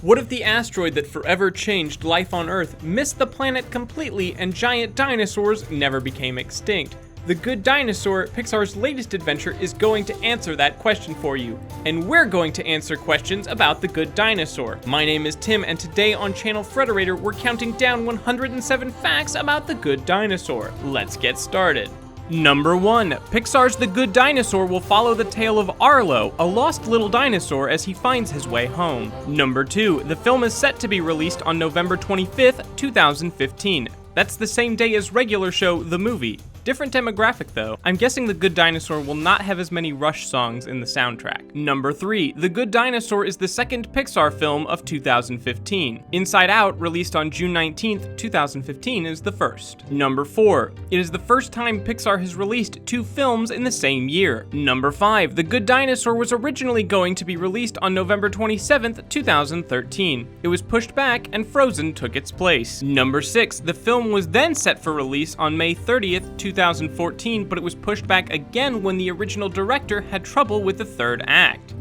What if the asteroid that forever changed life on Earth missed the planet completely and giant dinosaurs never became extinct? The Good Dinosaur, Pixar's latest adventure, is going to answer that question for you. And we're going to answer questions about the Good Dinosaur. My name is Tim, and today on ChannelFrederator, we're counting down 107 facts about the Good Dinosaur. Let's get started. Number 1. Pixar's The Good Dinosaur will follow the tale of Arlo, a lost little dinosaur, as he finds his way home. Number 2. The film is set to be released on November 25th, 2015. That's the same day as regular show The Movie. Different demographic though. I'm guessing The Good Dinosaur will not have as many Rush songs in the soundtrack. Number 3. The Good Dinosaur is the second Pixar film of 2015. Inside Out, released on June 19th, 2015, is the first. Number 4. It is the first time Pixar has released 2 films in the same year. Number 5. The Good Dinosaur was originally going to be released on November 27th, 2013. It was pushed back and Frozen took its place. Number 6. The film was then set for release on May 30th, 2014, but it was pushed back again when the original director had trouble with the third act.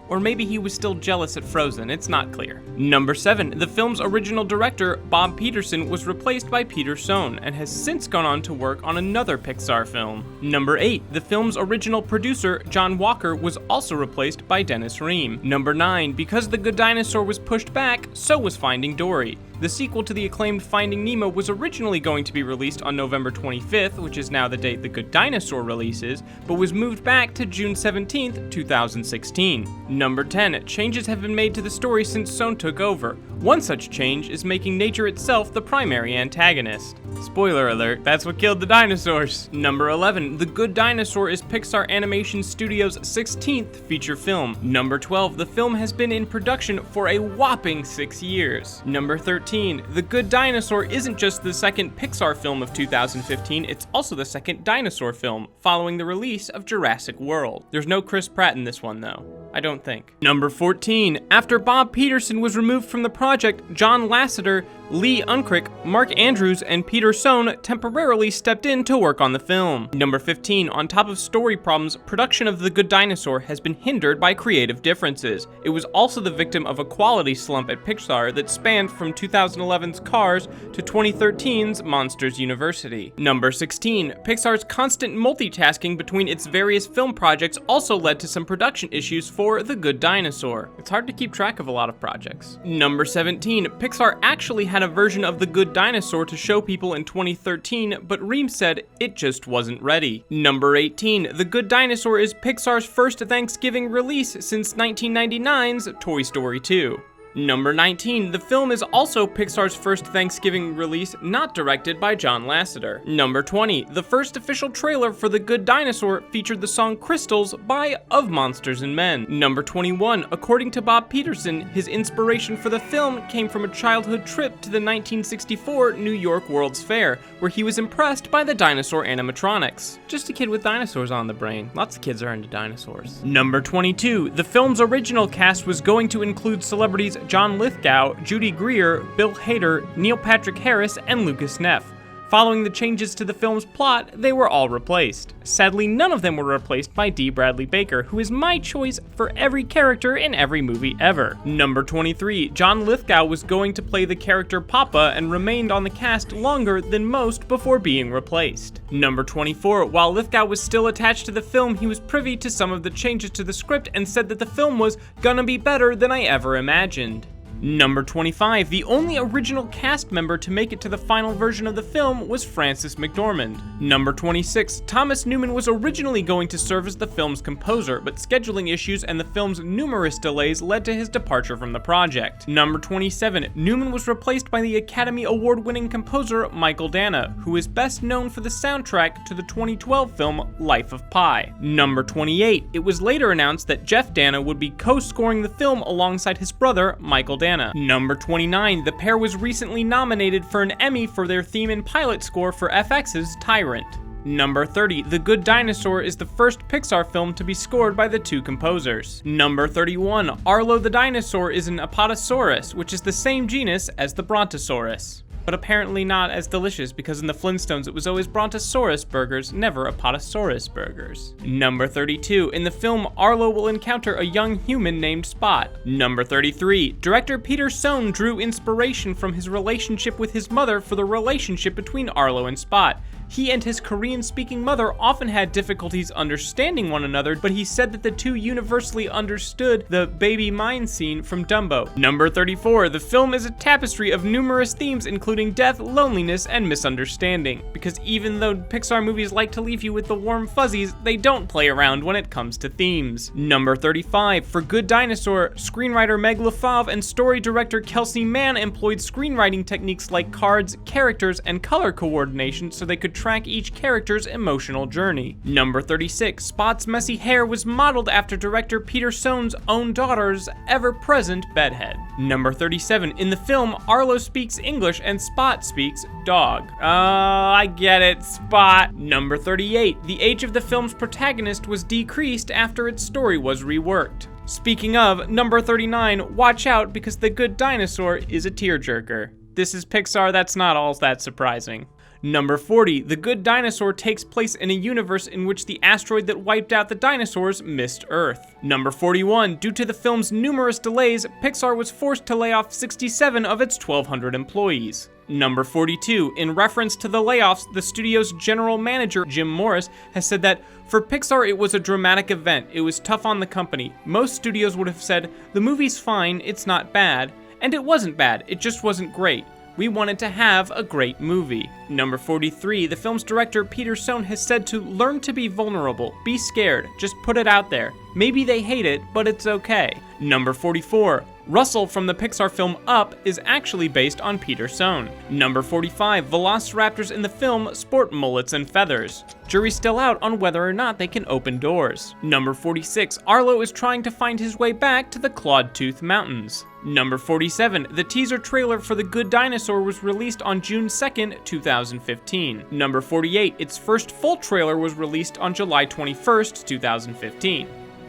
Or maybe he was still jealous at Frozen, it's not clear. Number 7. The film's original director, Bob Peterson, was replaced by Peter Sohn and has since gone on to work on another Pixar film. Number 8. The film's original producer, John Walker, was also replaced by Dennis Ream. Number 9. Because The Good Dinosaur was pushed back, so was Finding Dory. The sequel to the acclaimed Finding Nemo was originally going to be released on November 25th, which is now the date The Good Dinosaur releases, but was moved back to June 17th, 2016. Number 10. Changes have been made to the story since Sohn took over. One such change is making nature itself the primary antagonist. Spoiler alert, that's what killed the dinosaurs. Number 11. The Good Dinosaur is Pixar Animation Studios' 16th feature film. Number 12. The film has been in production for a whopping 6 years. Number 13. The Good Dinosaur isn't just the second Pixar film of 2015, it's also the second dinosaur film, following the release of Jurassic World. There's no Chris Pratt in this one though. I don't think. Number 14. After Bob Peterson was removed from the project, John Lasseter, Lee Unkrich, Mark Andrews, and Peter Sohn temporarily stepped in to work on the film. Number 15. On top of story problems, production of The Good Dinosaur has been hindered by creative differences. It was also the victim of a quality slump at Pixar that spanned from 2011's Cars to 2013's Monsters University. Number 16. Pixar's constant multitasking between its various film projects also led to some production issues for The Good Dinosaur. It's hard to keep track of a lot of projects. Number 17. Pixar actually had a version of The Good Dinosaur to show people in 2013, but Ream said it just wasn't ready. Number 18. The Good Dinosaur is Pixar's first Thanksgiving release since 1999's Toy Story 2. Number 19. The film is also Pixar's first Thanksgiving release not directed by John Lasseter. Number 20. The first official trailer for The Good Dinosaur featured the song Crystals by Of Monsters and Men. Number 21. According to Bob Peterson, his inspiration for the film came from a childhood trip to the 1964 New York World's Fair, where he was impressed by the dinosaur animatronics. Just a kid with dinosaurs on the brain. Lots of kids are into dinosaurs. Number 22. The film's original cast was going to include celebrities John Lithgow, Judy Greer, Bill Hader, Neil Patrick Harris, and Lucas Neff. Following the changes to the film's plot, they were all replaced. Sadly, none of them were replaced by D. Bradley Baker, who is my choice for every character in every movie ever. Number 23. John Lithgow was going to play the character Papa and remained on the cast longer than most before being replaced. Number 24. While Lithgow was still attached to the film, he was privy to some of the changes to the script and said that the film was gonna be better than I ever imagined. Number 25. The only original cast member to make it to the final version of the film was Frances McDormand. Number 26. Thomas Newman was originally going to serve as the film's composer, but scheduling issues and the film's numerous delays led to his departure from the project. Number 27. Newman was replaced by the Academy Award-winning composer Michael Dana, who is best known for the soundtrack to the 2012 film Life of Pi. Number 28. It was later announced that Jeff Dana would be co-scoring the film alongside his brother Michael Dana. Number 29. The pair was recently nominated for an Emmy for their theme and pilot score for FX's Tyrant. Number 30. The Good Dinosaur is the first Pixar film to be scored by the 2 composers. Number 31. Arlo the dinosaur is an Apatosaurus, which is the same genus as the Brontosaurus. but apparently not as delicious because in the Flintstones it was always Brontosaurus burgers, never Apatosaurus burgers. Number 32, in the film Arlo will encounter a young human named Spot. Number 33, director Peter Sohn drew inspiration from his relationship with his mother for the relationship between Arlo and Spot. He and his Korean-speaking mother often had difficulties understanding one another, but he said that the two universally understood the baby mine scene from Dumbo. Number 34, the film is a tapestry of numerous themes including death, loneliness, and misunderstanding. Because even though Pixar movies like to leave you with the warm fuzzies, they don't play around when it comes to themes. Number 35, for Good Dinosaur, screenwriter Meg LaFave and story director Kelsey Mann employed screenwriting techniques like cards, characters, and color coordination so they could track each character's emotional journey. Number 36, Spot's messy hair was modeled after director Peter Sohn's own daughter's ever-present bedhead. Number 37, in the film, Arlo speaks English and Spot speaks dog. I get it, Spot. Number 38, the age of the film's protagonist was decreased after its story was reworked. Speaking of, number 39, watch out because the Good Dinosaur is a tearjerker. This is Pixar, that's not all that surprising. Number 40, The Good Dinosaur takes place in a universe in which the asteroid that wiped out the dinosaurs missed Earth. Number 41, due to the film's numerous delays, Pixar was forced to lay off 67 of its 1,200 employees. Number 42, in reference to the layoffs, the studio's general manager, Jim Morris, has said that, for Pixar it was a dramatic event, it was tough on the company. Most studios would have said, the movie's fine, it's not bad. And it wasn't bad, it just wasn't great. We wanted to have a great movie. Number 43, the film's director Peter Sohn has said to learn to be vulnerable, be scared, just put it out there. Maybe they hate it, but it's okay. Number 44, Russell from the Pixar film Up is actually based on Peter Sohn. Number 45, velociraptors in the film sport mullets and feathers. Jury's still out on whether or not they can open doors. Number 46, Arlo is trying to find his way back to the Clawed Tooth Mountains. Number 47, the teaser trailer for The Good Dinosaur was released on June 2nd, 2015. Number 48, its first full trailer was released on July 21st, 2015.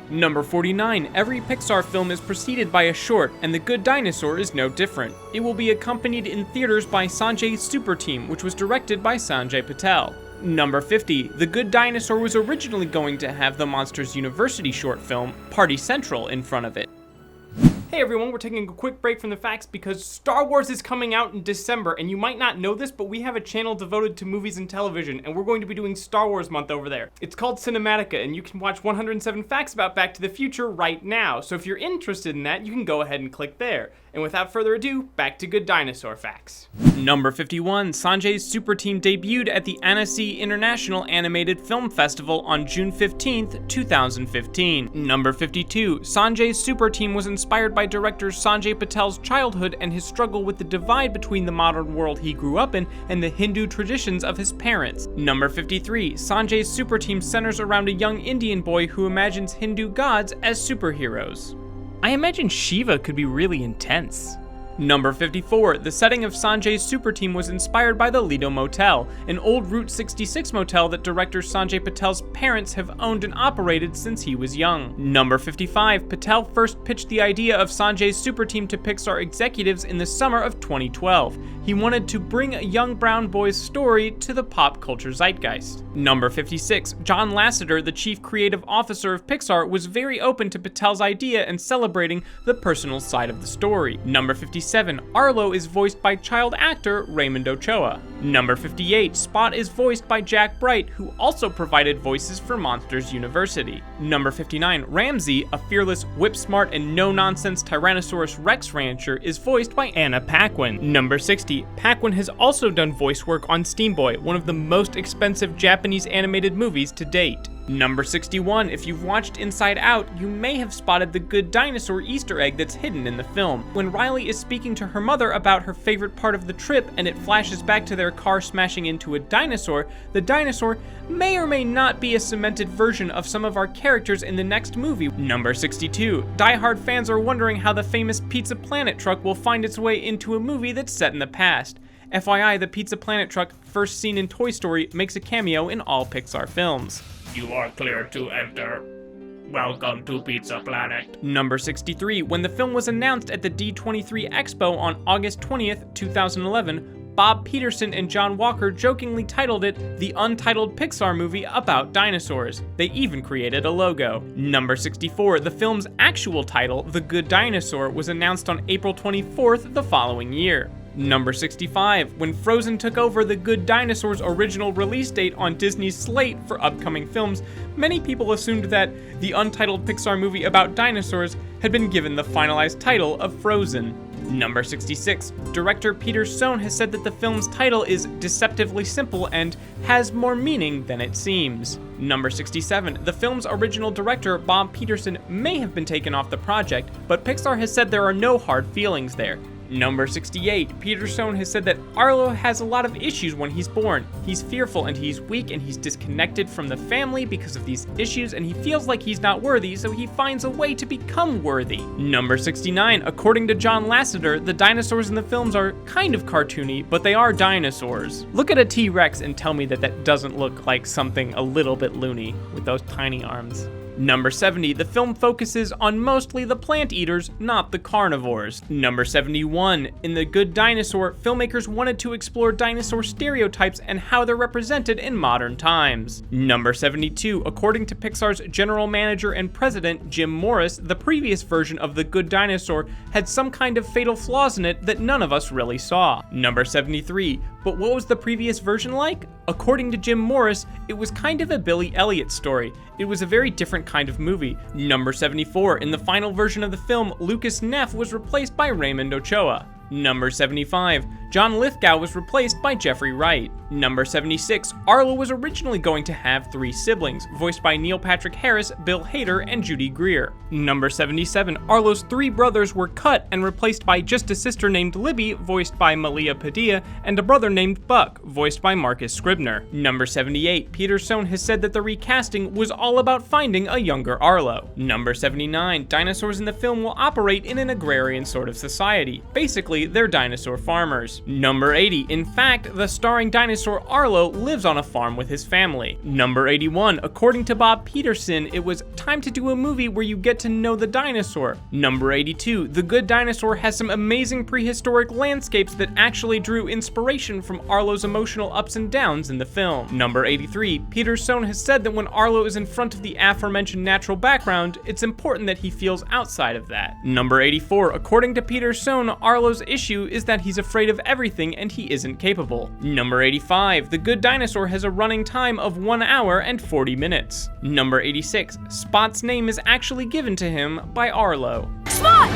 Number 49, every Pixar film is preceded by a short, and The Good Dinosaur is no different. It will be accompanied in theaters by Sanjay's Super Team, which was directed by Sanjay Patel. Number 50, The Good Dinosaur was originally going to have the Monsters University short film, Party Central, in front of it. Hey everyone, we're taking a quick break from the facts because Star Wars is coming out in December, and you might not know this, but we have a channel devoted to movies and television, and we're going to be doing Star Wars month over there. It's called Cinematica, and you can watch 107 facts about Back to the Future right now, so if you're interested in that, you can go ahead and click there. And without further ado, back to Good Dinosaur facts. Number 51, Sanjay's Super Team debuted at the Annecy International Animated Film Festival on June 15th, 2015. Number 52, Sanjay's Super Team was inspired by director Sanjay Patel's childhood and his struggle with the divide between the modern world he grew up in and the Hindu traditions of his parents. Number 53, Sanjay's Super Team centers around a young Indian boy who imagines Hindu gods as superheroes. I imagine Shiva could be really intense. Number 54, the setting of Sanjay's Super Team was inspired by the Lido Motel, an old Route 66 motel that director Sanjay Patel's parents have owned and operated since he was young. Number 55, Patel first pitched the idea of Sanjay's Super Team to Pixar executives in the summer of 2012. He wanted to bring a young brown boy's story to the pop culture zeitgeist. Number 56, John Lasseter, the chief creative officer of Pixar, was very open to Patel's idea and celebrating the personal side of the story. Number 57, Arlo is voiced by child actor Raymond Ochoa. Number 58, Spot is voiced by Jack Bright, who also provided voices for Monsters University. Number 59, Ramsey, a fearless, whip-smart, and no-nonsense Tyrannosaurus Rex rancher, is voiced by Anna Paquin. Number 60, Paquin has also done voice work on Steam Boy, one of the most expensive Japanese animated movies to date. Number 61, if you've watched Inside Out, you may have spotted the Good Dinosaur Easter egg that's hidden in the film. When Riley is speaking to her mother about her favorite part of the trip and it flashes back to their car smashing into a dinosaur, the dinosaur may or may not be a cemented version of some of our characters in the next movie. Number 62, die-hard fans are wondering how the famous Pizza Planet truck will find its way into a movie that's set in the past. FYI, the Pizza Planet truck, first seen in Toy Story, makes a cameo in all Pixar films. You are clear to enter. Welcome to Pizza Planet. Number 63, when the film was announced at the D23 Expo on August 20th, 2011, Bob Peterson and John Walker jokingly titled it the untitled Pixar movie about dinosaurs. They even created a logo. Number 64, the film's actual title, The Good Dinosaur, was announced on April 24th the following year. Number 65, when Frozen took over the Good Dinosaur's original release date on Disney's slate for upcoming films, many people assumed that the untitled Pixar movie about dinosaurs had been given the finalized title of Frozen. Number 66, director Peter Sohn has said that the film's title is deceptively simple and has more meaning than it seems. Number 67, the film's original director Bob Peterson may have been taken off the project, but Pixar has said there are no hard feelings there. Number 68, Peter Sohn has said that Arlo has a lot of issues when he's born. He's fearful and he's weak and he's disconnected from the family because of these issues, and he feels like he's not worthy, so he finds a way to become worthy. Number 69, according to John Lasseter, the dinosaurs in the films are kind of cartoony, but they are dinosaurs. Look at a T-Rex and tell me that that doesn't look like something a little bit loony with those tiny arms. Number 70, the film focuses on mostly the plant eaters, not the carnivores. Number 71, in The Good Dinosaur, filmmakers wanted to explore dinosaur stereotypes and how they're represented in modern times. Number 72, according to Pixar's general manager and president, Jim Morris, the previous version of The Good Dinosaur had some kind of fatal flaws in it that none of us really saw. Number 73, but what was the previous version like? According to Jim Morris, it was kind of a Billy Elliot story. It was a very different kind of movie. Number 74, in the final version of the film, Lucas Neff was replaced by Raymond Ochoa. Number 75, John Lithgow was replaced by Jeffrey Wright. Number 76, Arlo was originally going to have 3 siblings, voiced by Neil Patrick Harris, Bill Hader, and Judy Greer. Number 77, Arlo's 3 brothers were cut and replaced by just a sister named Libby, voiced by Malia Padilla, and a brother named Buck, voiced by Marcus Scribner. Number 78, Peter Sohn has said that the recasting was all about finding a younger Arlo. Number 79, dinosaurs in the film will operate in an agrarian sort of society. Basically, they're dinosaur farmers. Number 80, in fact, the starring dinosaur Arlo lives on a farm with his family. Number 81, according to Bob Peterson, it was time to do a movie where you get to know the dinosaur. Number 82, The Good Dinosaur has some amazing prehistoric landscapes that actually drew inspiration from Arlo's emotional ups and downs in the film. Number 83, Peter Sohn has said that when Arlo is in front of the aforementioned natural background, it's important that he feels outside of that. Number 84, according to Peter Sohn, Arlo's issue is that he's afraid of everything and he isn't capable. Number 85, The Good Dinosaur has a running time of 1 hour and 40 minutes. Number 86, Spot's name is actually given to him by Arlo. Spot!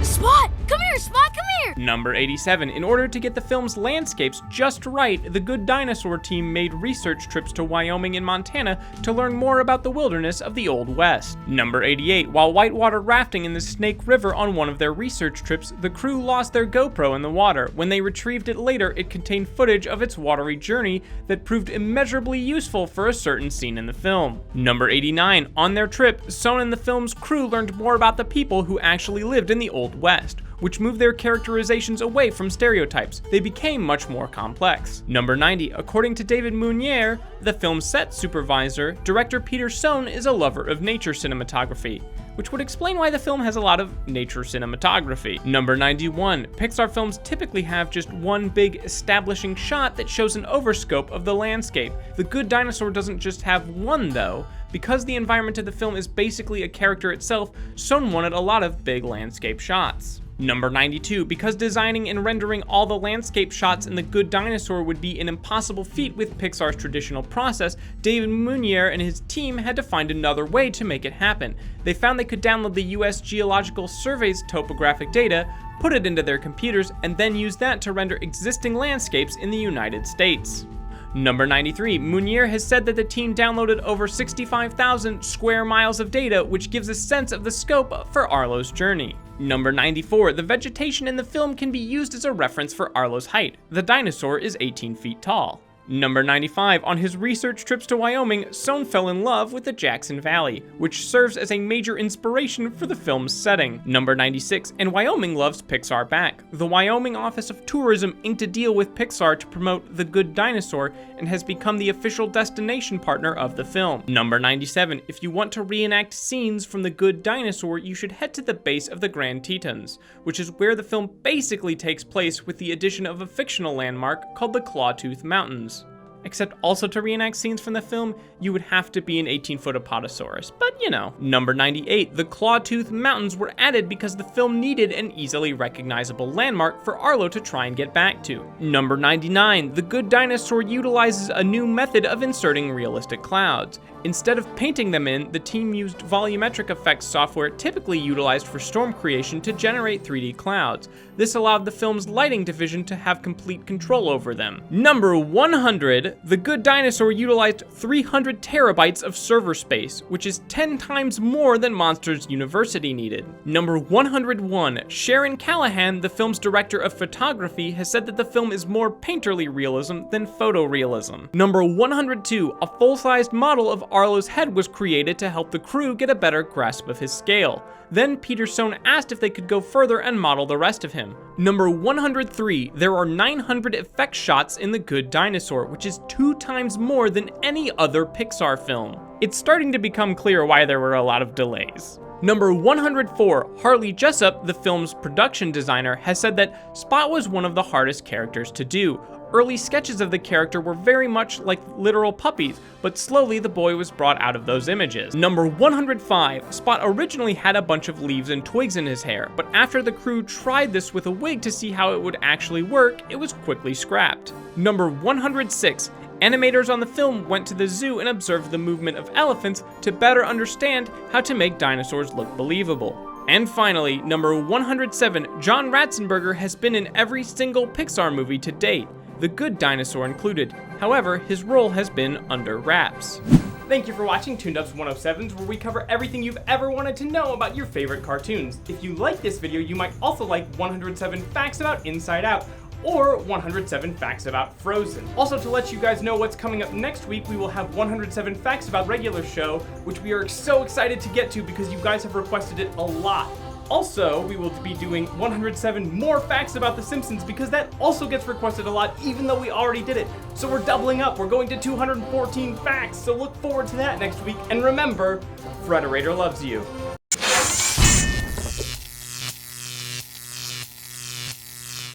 Spot! Come here, Spot, come here! Number 87, in order to get the film's landscapes just right, the Good Dinosaur team made research trips to Wyoming and Montana to learn more about the wilderness of the Old West. Number 88, while whitewater rafting in the Snake River on one of their research trips, the crew lost their GoPro in the water. When they retrieved it later, it contained footage of its watery journey that proved immeasurably useful for a certain scene in the film. Number 89, on their trip, Sohn and the film's crew learned more about the people who actually lived in the Old West, which moved their characterizations away from stereotypes. They became much more complex. Number 90, according to David Munier, the film's set supervisor, director Peter Sohn is a lover of nature cinematography, which would explain why the film has a lot of nature cinematography. Number 91, Pixar films typically have just one big establishing shot that shows an overscope of the landscape. The Good Dinosaur doesn't just have one though. Because the environment of the film is basically a character itself, Sohn wanted a lot of big landscape shots. Number 92, because designing and rendering all the landscape shots in The Good Dinosaur would be an impossible feat with Pixar's traditional process, David Munier and his team had to find another way to make it happen. They found they could download the US Geological Survey's topographic data, put it into their computers, and then use that to render existing landscapes in the United States. Number 93, Munier has said that the team downloaded over 65,000 square miles of data, which gives a sense of the scope for Arlo's journey. Number 94, the vegetation in the film can be used as a reference for Arlo's height. The dinosaur is 18 feet tall. Number 95, on his research trips to Wyoming, Sohn fell in love with the Jackson Valley, which serves as a major inspiration for the film's setting. Number 96, and Wyoming loves Pixar back. The Wyoming Office of Tourism inked a deal with Pixar to promote The Good Dinosaur and has become the official destination partner of the film. Number 97, if you want to reenact scenes from The Good Dinosaur, you should head to the base of the Grand Tetons, which is where the film basically takes place with the addition of a fictional landmark called the Clawtooth Mountains. Except also to reenact scenes from the film, you would have to be an 18-foot Apatosaurus, but you know. Number 98, the Clawtooth Mountains were added because the film needed an easily recognizable landmark for Arlo to try and get back to. Number 99, The Good Dinosaur utilizes a new method of inserting realistic clouds. Instead of painting them in, the team used volumetric effects software typically utilized for storm creation to generate 3D clouds. This allowed the film's lighting division to have complete control over them. Number 100, The Good Dinosaur utilized 300 terabytes of server space, which is 10 times more than Monsters University needed. Number 101, Sharon Callahan, the film's director of photography, has said that the film is more painterly realism than photorealism. Number 102, a full-sized model of Arlo's head was created to help the crew get a better grasp of his scale. Then Peter Sohn asked if they could go further and model the rest of him. Number 103, there are 900 effect shots in The Good Dinosaur, which is 2 times more than any other Pixar film. It's starting to become clear why there were a lot of delays. Number 104, Harley Jessup, the film's production designer, has said that Spot was one of the hardest characters to do. Early sketches of the character were very much like literal puppies, but slowly the boy was brought out of those images. Number 105, Spot originally had a bunch of leaves and twigs in his hair, but after the crew tried this with a wig to see how it would actually work, it was quickly scrapped. Number 106, animators on the film went to the zoo and observed the movement of elephants to better understand how to make dinosaurs look believable. And finally, number 107, John Ratzenberger has been in every single Pixar movie to date, The Good Dinosaur included. However, his role has been under wraps. Thank you for watching ToonedUp's 107s, where we cover everything you've ever wanted to know about your favorite cartoons. If you like this video, you might also like 107 Facts About Inside Out, or 107 Facts About Frozen. Also, to let you guys know what's coming up next week, we will have 107 Facts About Regular Show, which we are so excited to get to because you guys have requested it a lot. Also, we will be doing 107 more facts about The Simpsons because that also gets requested a lot, even though we already did it. So we're doubling up. We're going to 214 facts, so look forward to that next week. And remember, Frederator loves you.